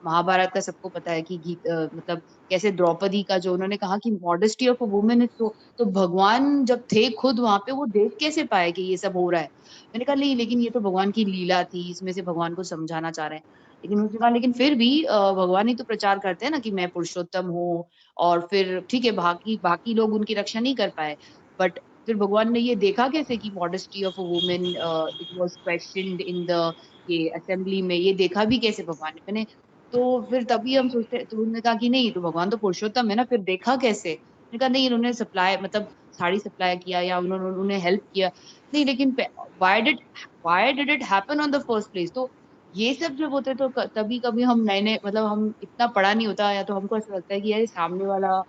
महाभारत का सबको पता है कि मतलब कैसे द्रौपदी का जो उन्होंने कहा कि modesty of a woman is तो भगवान जब थे खुद वहां पे वो देख कैसे पाए कि ये सब हो रहा है। मैंने कहा नहीं, लेकिन ये तो भगवान की लीला थी, इसमें से भगवान को समझाना चाह रहे हैं। लेकिन उसने कहा लेकिन फिर भी भगवान ही तो प्रचार करते हैं ना कि मैं पुरुषोत्तम हूँ, और फिर ठीक है बाकी बाकी लोग उनकी रक्षा नहीं कर पाए, बट फिर भगवान ने ये देखा कैसे कि modesty of a woman it was questioned in the ये असेंबली में, ये देखा भी कैसे भगवान ने। मैंने तो फिर तभी हम सोचते, तो उन्होंने कहा कि नहीं तो भगवान तो पुरुषोत्तम है ना, फिर देखा कैसे? मैंने कहा नहीं, इन्होंने सप्लाई मतलब साड़ी सप्लाई किया या उन्होंने उन्हें हेल्प किया। नहीं लेकिन why did it happen on the first place? तो ये सब जब होते हैं तो तभी कभी हम नए-नए मतलब हम इतना पढ़ा नहीं होता, या तो हमको ऐसा लगता है कि यार सामने वाला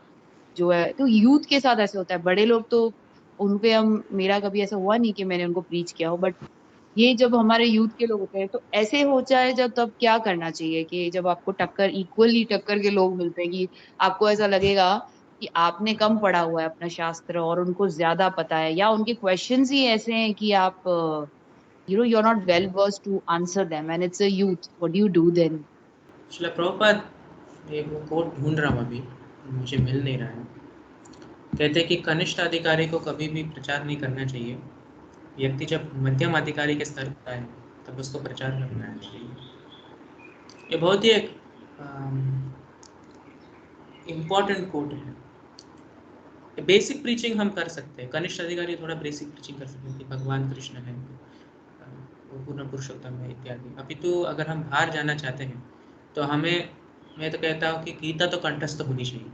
जो है, तो यूथ के साथ ऐसे होता है। बड़े लोग तो उनपे हम, मेरा कभी ऐसा हुआ नहीं कि मैंने उनको प्रीच किया हो, बट ये जब हमारे यूथ के लोग होते हैं तो ऐसे हो जाए जब, तब क्या करना चाहिए कि जब आपको टक्कर इक्वली टक्कर के लोग मिलते हैं कि आपको ऐसा लगेगा कि आपने कम पढ़ा हुआ है अपना शास्त्र और उनको ज्यादा पता है, या उनके क्वेश्चंस ही ऐसे हैं कि आप you are not well versed to answer them and it's a youth, what do you do then? Srila Prabhupada, ये वो कोट ढूंढ रहा हूँ अभी, मुझे मिल नहीं रहा है। कहते हैं कि कनिष्ठ अधिकारी को कभी भी प्रचार नहीं करना चाहिए। व्यक्ति जब मध्यम अधिकारी के स्तर पर है तब उसको प्रचार करना चाहिए। ये बहुत ही एक इम्पॉर्टेंट कोट है। बेसिक प्रीचिंग हम कर सकते हैं, कनिष्ठ अधिकारी थोड़ा बेसिक प्रीचिंग कर सकते हैं कि भगवान कृष्ण है, वो पूर्ण पुरुषोत्तम है इत्यादि। अभी तो अगर हम बाहर जाना चाहते हैं तो हमें, मैं तो कहता हूँ कि गीता तो कंठस्थ होनी चाहिए।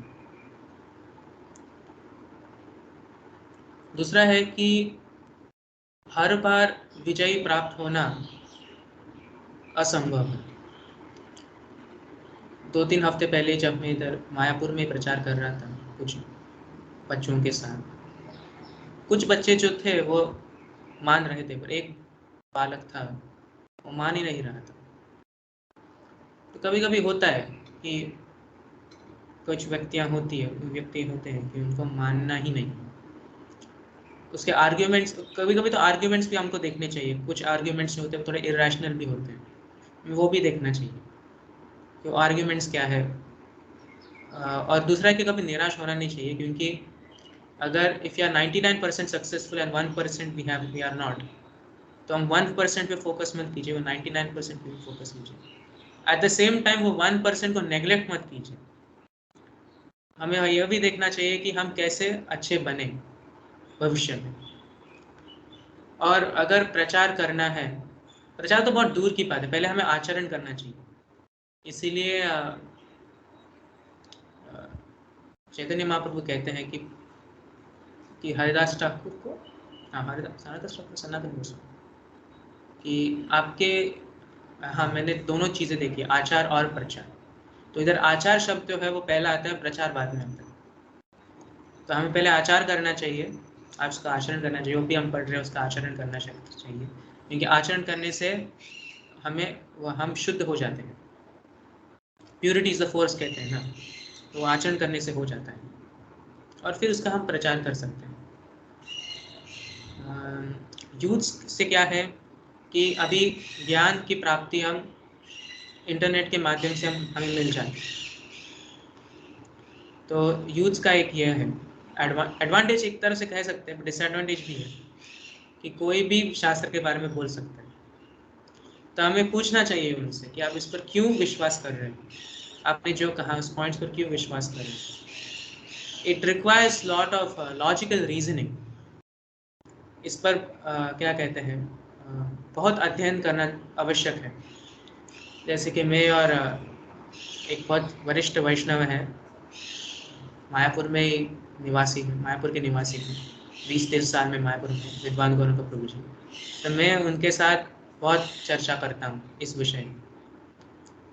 दूसरा है कि हर बार विजयी प्राप्त होना असंभव है। 2-3 हफ्ते पहले जब मैं इधर मायापुर में प्रचार कर रहा था कुछ बच्चों के साथ, कुछ बच्चे जो थे वो मान रहे थे, पर एक बालक था वो मान ही नहीं रहा था। तो कभी कभी होता है कि कुछ व्यक्ति होते हैं कि उनको मानना ही नहीं। उसके आर्ग्यूमेंट्स, कभी कभी तो आर्ग्यूमेंट्स भी हमको देखने चाहिए। कुछ आर्ग्यूमेंट्स जो होते हैं थोड़े इरेशनल भी होते हैं, वो भी देखना चाहिए कि वो आर्ग्यूमेंट्स क्या है। और दूसरा है कि कभी निराश होना नहीं चाहिए, क्योंकि अगर if you are 99% successful and 1% we are not, तो हम 1% पे फोकस मत कीजिए, वो 99% पे फोकस कीजिए। एट द सेम टाइम वो 1% को नेग्लेक्ट मत कीजिए। हमें यह भी देखना चाहिए कि हम कैसे अच्छे बने भविष्य में। और अगर प्रचार करना है, प्रचार तो बहुत दूर की बात है, पहले हमें आचरण करना चाहिए। इसीलिए चैतन्य महाप्रभु कहते हैं कि हरिदास ठाकुर को, हाँ हरिदास ठाकुर, सनातन गोस्वामी, कि आपके, हाँ मैंने दोनों चीज़ें देखी, आचार और प्रचार। तो इधर आचार शब्द जो है वो पहला आता है, प्रचार बाद में आता है। तो हमें पहले आचार करना चाहिए, आप उसका आचरण करना चाहिए। जो भी हम पढ़ रहे हैं उसका आचरण करना चाहिए, क्योंकि आचरण करने से हम शुद्ध हो जाते हैं। प्योरिटी इज द फोर्स कहते हैं ना, तो आचरण करने से हो जाता है और फिर उसका हम प्रचार कर सकते हैं। यूथ से क्या है कि अभी ज्ञान की प्राप्ति हम इंटरनेट के माध्यम से हमें मिल जाती है। तो यूथ का एक ये है एडवांटेज, एक तरह से कह सकते हैं, डिसएडवांटेज भी है कि कोई भी शास्त्र के बारे में बोल सकता है। तो हमें पूछना चाहिए उनसे कि आप इस पर क्यों विश्वास कर रहे हैं, आपने जो कहा उस पॉइंट्स पर क्यों विश्वास कर रहे हैं। It requires lot of logical reasoning. इस पर क्या कहते हैं, बहुत अध्ययन करना आवश्यक है। जैसे कि मैं और एक बहुत वरिष्ठ वैष्णव है, मायापुर में निवासी है, मायापुर के निवासी हैं, 20-23 साल में मायापुर में विद्वान गौरव प्रभु जी। तो मैं उनके साथ बहुत चर्चा करता हूँ इस विषय में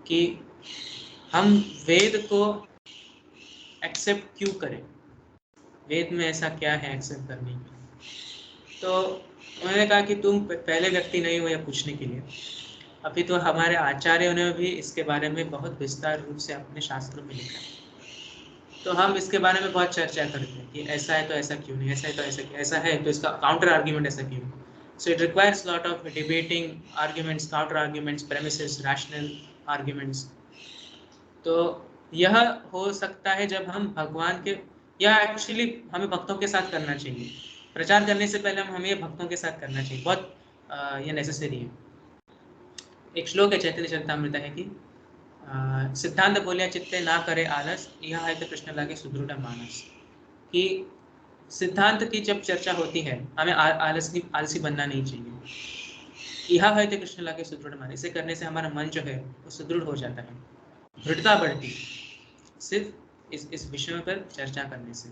कि हम वेद को एक्सेप्ट क्यों करें, वेद में ऐसा क्या है एक्सेप्ट करने की। तो उन्होंने कहा कि तुम पहले व्यक्ति नहीं हो यह पूछने के लिए, अभी तो हमारे आचार्यों ने भी इसके बारे में बहुत विस्तार रूप से अपने शास्त्रों में लिखा है। तो हम इसके बारे में बहुत चर्चा करते हैं कि ऐसा है तो ऐसा क्यों नहीं, ऐसा है तो ऐसा क्यों, ऐसा है तो इसका काउंटर आर्ग्यूमेंट ऐसा क्यों। So it requires lot of debating, arguments, counter arguments, premises, rational arguments. तो यह हो सकता है जब हम भगवान के, या एक्चुअली हमें भक्तों के साथ करना चाहिए। प्रचार करने से पहले हमें भक्तों के साथ करना चाहिए, बहुत ये नेसेसरी है। एक श्लोक है चैतन्य चरितामृत है कि सिद्धांत बोलिया चित्ते ना करे आलस, यह है तो कृष्ण लागे सुदृढ़ मानस। कि सिद्धांत की जब चर्चा होती है हमें आलसी बनना नहीं चाहिए। यह है तो कृष्ण लागे सुदृढ़ मानस, इसे करने से हमारा मन जो है वो सुदृढ़ हो जाता है, दृढ़ता बढ़ती है सिर्फ इस विषय पर चर्चा करने से।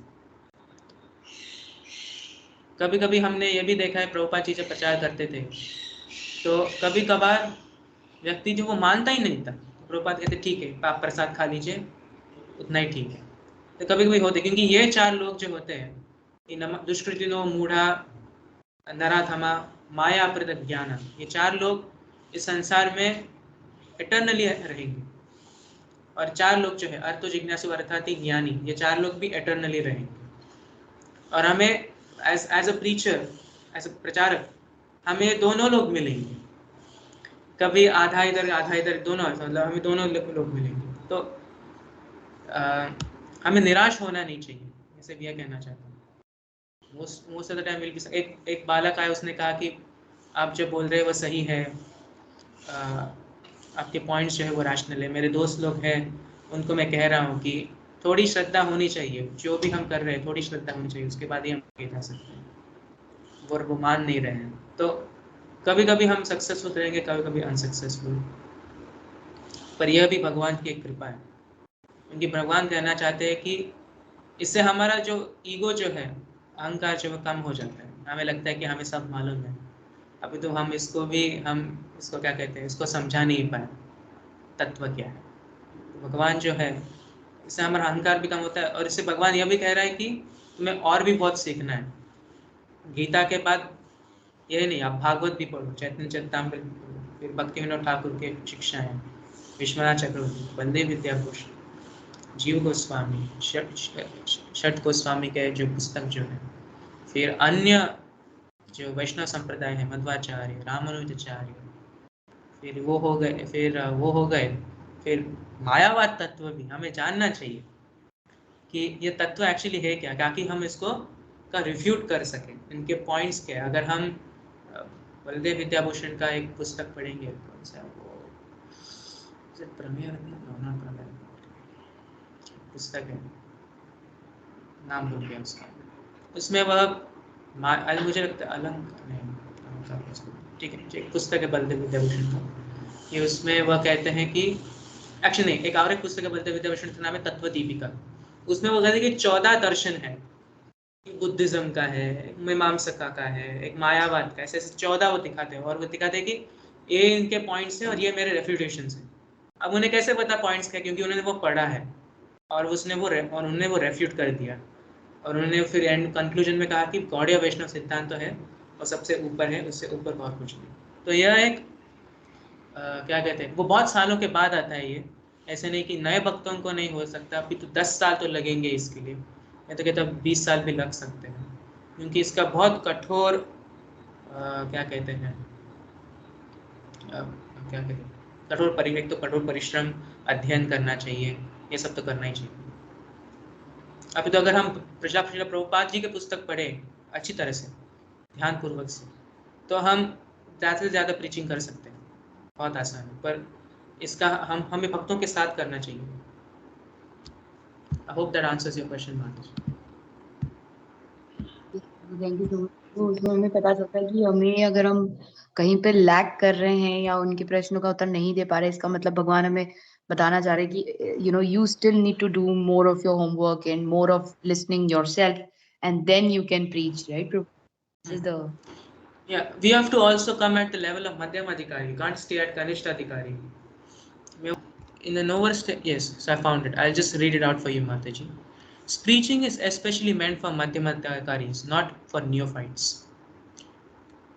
कभी कभी हमने ये भी देखा है, प्रभुपाद जी जब प्रचार करते थे तो कभी कभार व्यक्ति जो वो मानता ही नहीं था, तो प्रभुपाद कहते ठीक है आप प्रसाद खा लीजिए, उतना ही ठीक है। तो कभी कभी होते, क्योंकि ये 4 लोग जो होते हैं, दुष्कृतिनो मूढ़ा नराधमा मायाप्रद ज्ञान, ये 4 लोग इस संसार में इटर्नली रहेंगे। और 4 लोग जो है अर्थो जिज्ञासु अर्थाति ज्ञानी, ये 4 लोग भी इटर्नली रहेंगे। और हमें as a preacher, as a प्रचारक, हमें दोनों लोग मिलेंगे, कभी आधा इधर दोनों, मतलब हमें दोनों लोग मिलेंगे। तो हमें निराश होना नहीं चाहिए, ऐसे भी यह कहना चाहता हूँ। Most of the time will be, एक बालक आया, उसने कहा कि आप जो बोल रहे हैं वो सही है, आपके पॉइंट्स जो है वो रैशनल है। मेरे दोस्त लोग हैं, उनको मैं कह रहा हूँ कि थोड़ी श्रद्धा होनी चाहिए, जो भी हम कर रहे हैं थोड़ी श्रद्धा होनी चाहिए, उसके बाद ही हम आगे जा सकते हैं। वो मान नहीं रहे हैं, तो कभी कभी हम सक्सेसफुल रहेंगे, कभी कभी अनसक्सेसफुल, पर यह भी भगवान की एक कृपा है। उनकी भगवान कहना चाहते हैं कि इससे हमारा जो ईगो जो है, अहंकार जो है कम हो जाता है। हमें लगता है कि हमें सब मालूम है। अभी तो हम इसको क्या कहते हैं, इसको समझा नहीं पाए तत्व क्या है। तो भगवान जो है, इससे हमारा अहंकार भी कम होता है। और इससे भगवान यह भी कह रहा है कि तुम्हें और भी बहुत सीखना है। गीता के बाद यही नहीं, आप भागवत भी पढ़ो, चैतन्य चरितामृत, फिर भक्ति विनोद ठाकुर के शिक्षाएं, विश्वनाथ चक्रवर्ती, बलदेव विद्याभूषण, जीव गोस्वामी, षट गोस्वामी के जो पुस्तक जो है, फिर अन्य जो वैष्णव संप्रदाय है, मध्वाचार्य, रामानुजाचार्य, फिर वो हो गए, फिर मायावाद तत्व भी हमें जानना चाहिए कि ये तत्व एक्चुअली है क्या, ताकि हम इसको का रिफ्यूट कर सकें, इनके पॉइंट्स क्या। अगर हम बलदेव विद्याभूषण का एक पुस्तक पढ़ेंगे, कौन सा वो प्रमेय पुस्तक है, नाम भूल गया उसका, उसमें वह मुझे लगता है अलंक नहीं, ठीक है, एक पुस्तक है बलदेव विद्याभूषण का, कि उसमें वह कहते हैं कि एक्चुअली नहीं, एक और एक पुस्तक है बलदेव विद्याभूषण का, नाम है तत्व दीपिका। उसमें वो कहते हैं कि 14 दर्शन है, बुद्धिज्म का है, एक मीमांसका का है, एक मायावाद का, ऐसे 14 वो दिखाते हैं। और वो दिखाते हैं कि ये इनके पॉइंट्स हैं और ये मेरे रेफ्यूटेशंस हैं। अब उन्हें कैसे पता पॉइंट्स क्या, क्योंकि उन्होंने वो पढ़ा है और उन्होंने वो रेफ्यूट कर दिया। और उन्होंने फिर एंड कंक्लूजन में कहा कि गौड़ीय वैष्णव सिद्धांत तो है और सबसे ऊपर है, उससे ऊपर और कुछ नहीं। तो यह एक क्या कहते हैं, वो बहुत सालों के बाद आता है ये, ऐसे नहीं कि नए भक्तों को नहीं हो सकता। अभी तो 10 साल तो लगेंगे इसके लिए, मैं तो कहता हूँ 20 साल भी लग सकते हैं, क्योंकि इसका बहुत कठोर क्या कहते हैं कठोर परिश्रम, अध्ययन करना चाहिए, ये सब तो करना ही चाहिए। अभी तो अगर हम प्रभुपाद जी के पुस्तक पढ़े अच्छी तरह से, ध्यानपूर्वक से, तो हम ज़्यादा से ज़्यादा प्रीचिंग कर सकते हैं, बहुत आसान है। पर इसका हमें भक्तों के साथ करना चाहिए। I hope that answers your question, माताजी। Thank you so much. तो उसमें हमें पता चलता है कि हमें अगर हम कहीं पे लैक कर रहे हैं या उनके प्रश्नों का उत्तर नहीं दे पा रहे, इसका मतलब भगवान हमें बताना चाह रहे हैं कि you still need to do more of your homework and more of listening yourself and then you can preach, right? This is the Yeah, we have to also come at the level of Madhyama Adhikari. You can't stay at Kanishta Adhikari. In the lower stage, yes, so I found it. I'll just read it out for you, Mataji. Preaching is especially meant for Madhyama Adhikaris, not for neophytes.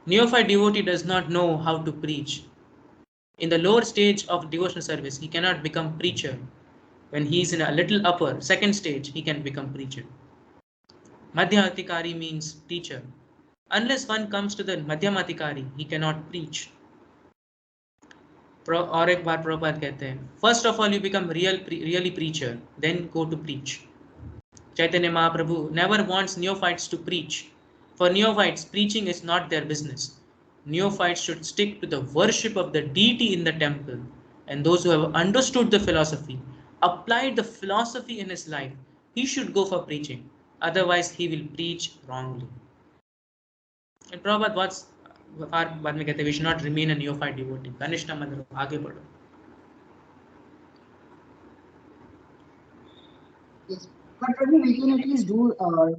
Neophyte devotee does not know how to preach. In the lower stage of devotional service, he cannot become preacher. When he is in a little upper, second stage, he can become preacher. Madhyama Adhikari means teacher. Unless one comes to the Madhyama Adhikari, he cannot preach. और एक बार प्रभुपाद कहते हैं, first of all you become really preacher, then go to preach. Chaitanya Mahaprabhu never wants neophytes to preach. For neophytes, preaching is not their business. Neophytes should stick to the worship of the deity in the temple, and those who have understood the philosophy, applied the philosophy in his life, he should go for preaching. Otherwise, he will preach wrongly. And Prabhupada what's बाद में कहते हैं, we should not remain a neophyte devotee. Kanishta मंत्र आगे बढ़ो. Yes. But Prabhu, we can at least do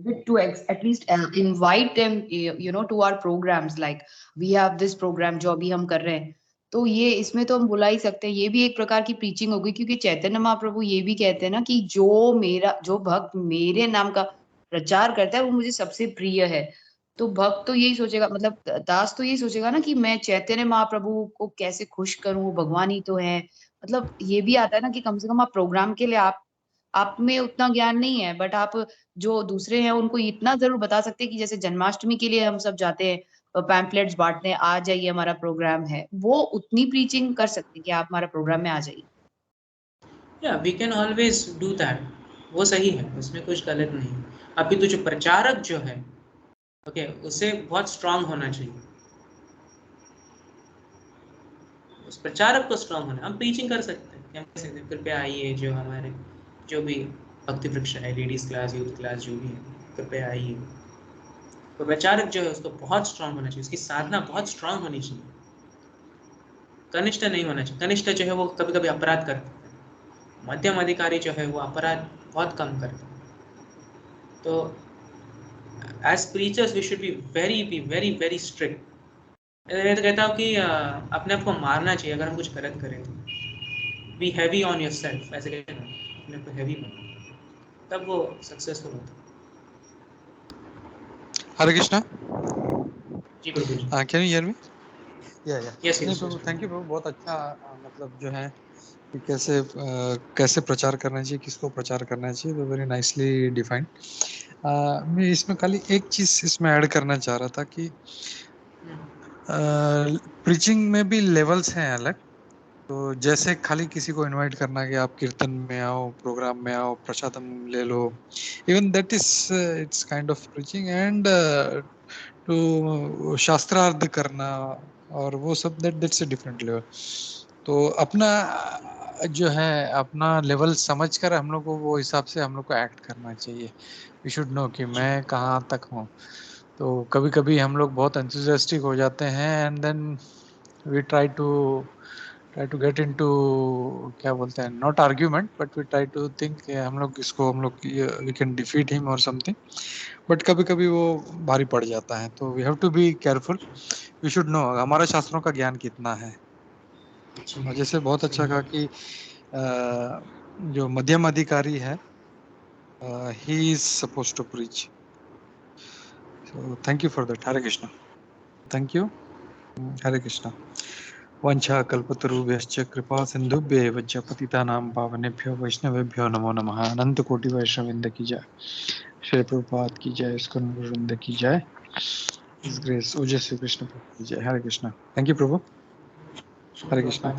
it to at least invite them, to our programs. Like we have this program जो अभी हम कर रहे हैं, तो ये इसमें तो हम बुला ही सकते हैं. ये भी एक प्रकार की प्रीचिंग होगी, क्योंकि चैतन्य महाप्रभु ये भी कहते हैं ना कि जो भक्त मेरे नाम का प्रचार करता है वो मुझे सबसे प्रिय है. तो भक्त तो यही सोचेगा, मतलब दास तो यही सोचेगा ना कि मैं चैतन्य महाप्रभु को कैसे खुश करूं, वो भगवान ही तो है. मतलब ये भी आता है ना कि कम से कम आप प्रोग्राम के लिए आप में उतना ज्ञान नहीं है, बट आप जो दूसरे हैं उनको इतना ज़रूर बता सकते हैं कि जैसे जन्माष्टमी के लिए हम सब जाते हैं, पैम्फलेट्स बाँटते हैं, आ जाइए हमारा प्रोग्राम है। वो उतनी प्रीचिंग कर सकते हैं कि आप हमारा प्रोग्राम में आ जाइए। Yeah, we can always do that. वो सही है, उसमें कुछ गलत नहीं. अभी तो जो प्रचारक जो है, ओके, उसे बहुत स्ट्रांग होना चाहिए. उस प्रचारक को स्ट्रांग होना. हम प्रीचिंग कर सकते हैं, क्या कर सकते हैं, कृपया आइए, जो हमारे जो भी भक्ति वृक्ष है, लेडीज क्लास, यूथ क्लास, जो भी है, कृपया आइए. तो प्रचारक जो है उसको बहुत स्ट्रांग होना चाहिए, उसकी साधना बहुत स्ट्रांग होनी चाहिए. कनिष्ठ नहीं होना चाहिए. कनिष्ठ जो है वो कभी कभी अपराध करता है. मध्यम अधिकारी जो है वो अपराध बहुत कम करता है. तो as preachers we should be very very strict. मैं तो कहता हूँ कि अपने आप को मारना चाहिए अगर हम कुछ गलत करें तो. Be heavy on yourself, ऐसे कहते हैं, अपने आप को हैवी बनाओ, तब वो सक्सेसफुल होता है. हरे कृष्णा. जी प्रभु जी. Can you hear me? Yes नहीं यस. प्रभु, थैंक यू प्रभु. बहुत अच्छा मतलब जो है कि कैसे प्रचार करना चाहिए, किसको प्रचार करना चाहिए, तो वेरी नाइसली डिफाइंड. मैं इसमें खाली एक चीज इसमें ऐड करना चाह रहा था कि प्रीचिंग में भी लेवल्स हैं अलग. तो जैसे खाली किसी को इनवाइट करना कि आप कीर्तन में आओ, प्रोग्राम में आओ, प्रसादम ले लो, even that is it's kind of preaching. And to शास्त्रार्थ करना और वो सब, दैट्स अ डिफरेंट लेवल. तो अपना जो है अपना लेवल समझकर हम लोग को वो हिसाब से हम लोग को एक्ट करना चाहिए. वी शुड नो कि मैं कहाँ तक हूँ. तो कभी कभी हम लोग बहुत एंथुसियास्टिक हो जाते हैं and then we try to get into, क्या बोलते हैं, not argument, but we try to think हम लोग वी कैन डिफीट हिम और समथिंग. बट कभी कभी वो भारी पड़ जाता है. तो we have to be careful. We should know हमारा शास्त्रों का ज्ञान कितना है. और जैसे बहुत अच्छा कहा कि जो मध्यम अधिकारी है, he is supposed to preach. So thank you for that. Hare Krishna. Thank you. Hare Krishna. वंशा कल्पतरुभ्यश्च कृपा सिंधुभ्येव च पतितानां पावनेभ्यो वैष्णवेभ्यो नमो नमः. अनंत कोटि वैष्णववृंद की जय. श्री प्रभुपाद की जय. इस्कॉन वृंद की जय. His grace ओजस्वी कृष्ण प्रभु की जय. हरे कृष्णा. थैंक यू प्रभु. हरे कृष्णा.